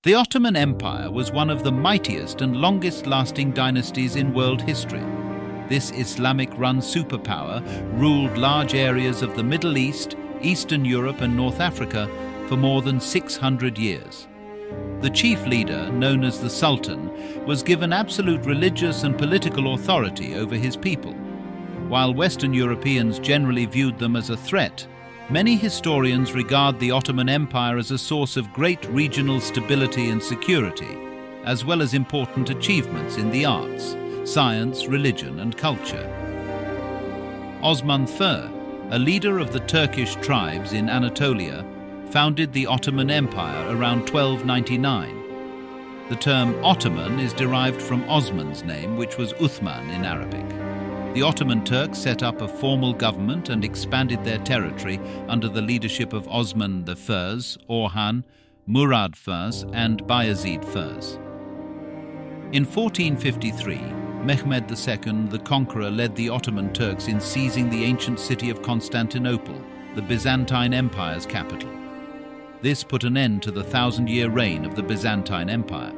The Ottoman Empire was one of the mightiest and longest-lasting dynasties in world history. This Islamic-run superpower ruled large areas of the Middle East, Eastern Europe and North Africa for more than 600 years. The chief leader, known as the Sultan, was given absolute religious and political authority over his people. While Western Europeans generally viewed them as a threat, many historians regard the Ottoman Empire as a source of great regional stability and security, as well as important achievements in the arts, science, religion and culture. Osman I, a leader of the Turkish tribes in Anatolia, founded the Ottoman Empire around 1299. The term Ottoman is derived from Osman's name, which was Uthman in Arabic. The Ottoman Turks set up a formal government and expanded their territory under the leadership of Osman I, Orhan, Murad I and Bayezid I. In 1453, Mehmed II the Conqueror led the Ottoman Turks in seizing the ancient city of Constantinople, the Byzantine Empire's capital. This put an end to the 1,000-year reign of the Byzantine Empire.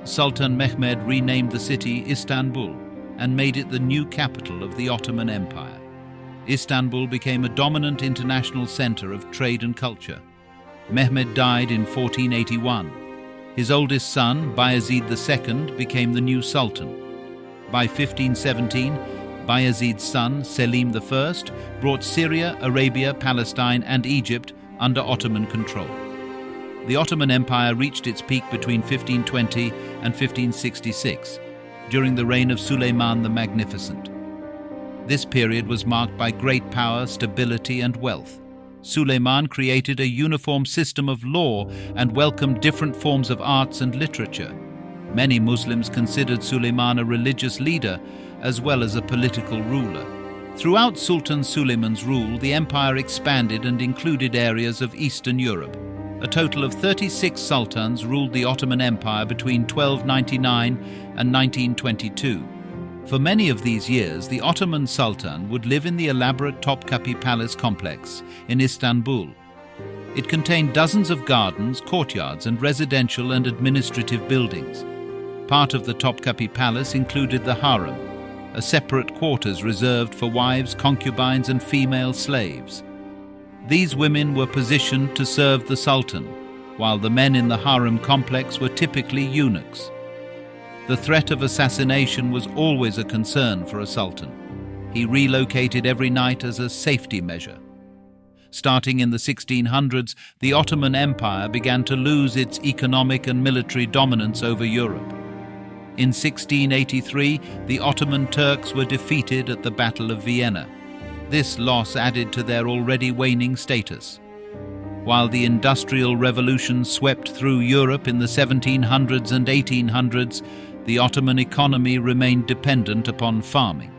Sultan Mehmed renamed the city Istanbul and made it the new capital of the Ottoman Empire. Istanbul became a dominant international center of trade and culture. Mehmed died in 1481. His oldest son, Bayezid II, became the new sultan. By 1517, Bayezid's son, Selim I, brought Syria, Arabia, Palestine and Egypt under Ottoman control. The Ottoman Empire reached its peak between 1520 and 1566, during the reign of Suleiman the Magnificent. This period was marked by great power, stability and wealth. Suleiman created a uniform system of law and welcomed different forms of arts and literature. Many Muslims considered Suleiman a religious leader as well as a political ruler. Throughout Sultan Suleiman's rule, the empire expanded and included areas of Eastern Europe. A total of 36 sultans ruled the Ottoman Empire between 1299 and 1922. For many of these years, the Ottoman Sultan would live in the elaborate Topkapi Palace complex in Istanbul. It contained dozens of gardens, courtyards, and residential and administrative buildings. Part of the Topkapi Palace included the harem, a separate quarters reserved for wives, concubines, and female slaves. These women were positioned to serve the Sultan, while the men in the harem complex were typically eunuchs. The threat of assassination was always a concern for a sultan. He relocated every night as a safety measure. Starting in the 1600s, the Ottoman Empire began to lose its economic and military dominance over Europe. In 1683, the Ottoman Turks were defeated at the Battle of Vienna. This loss added to their already waning status. While the Industrial Revolution swept through Europe in the 1700s and 1800s, the Ottoman economy remained dependent upon farming.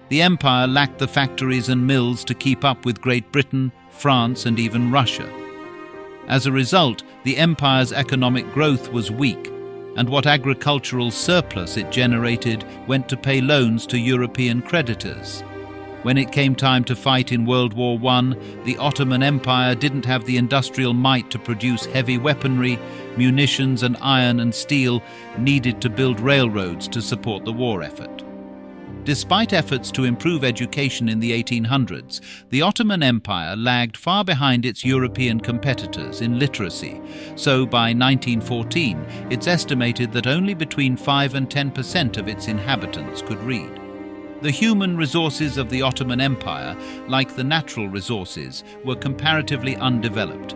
The empire lacked the factories and mills to keep up with Great Britain, France, and even Russia. As a result, the empire's economic growth was weak, and what agricultural surplus it generated went to pay loans to European creditors. When it came time to fight in World War I, the Ottoman Empire didn't have the industrial might to produce heavy weaponry, munitions and iron and steel needed to build railroads to support the war effort. Despite efforts to improve education in the 1800s, the Ottoman Empire lagged far behind its European competitors in literacy, so by 1914 it's estimated that only between 5 and 10% of its inhabitants could read. The human resources of the Ottoman Empire, like the natural resources, were comparatively undeveloped.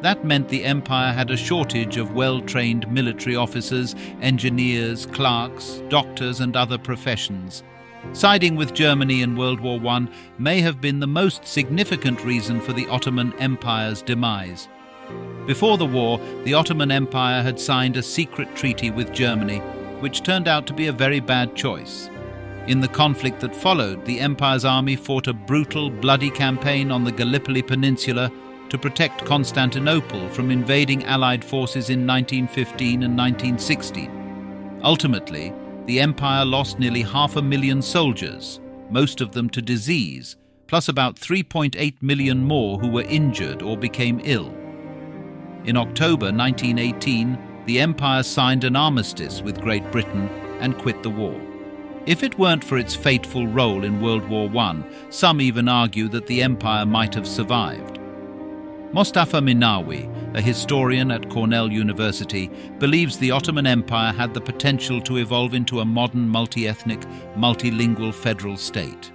That meant the empire had a shortage of well-trained military officers, engineers, clerks, doctors, and other professions. Siding with Germany in World War I may have been the most significant reason for the Ottoman Empire's demise. Before the war, the Ottoman Empire had signed a secret treaty with Germany, which turned out to be a very bad choice. In the conflict that followed, the empire's army fought a brutal, bloody campaign on the Gallipoli Peninsula to protect Constantinople from invading Allied forces in 1915 and 1916. Ultimately, the empire lost nearly 500,000 soldiers, most of them to disease, plus about 3.8 million more who were injured or became ill. In October 1918, the empire signed an armistice with Great Britain and quit the war. If it weren't for its fateful role in World War I, some even argue that the empire might have survived. Mostafa Minawi, a historian at Cornell University, believes the Ottoman Empire had the potential to evolve into a modern multi-ethnic, multilingual federal state.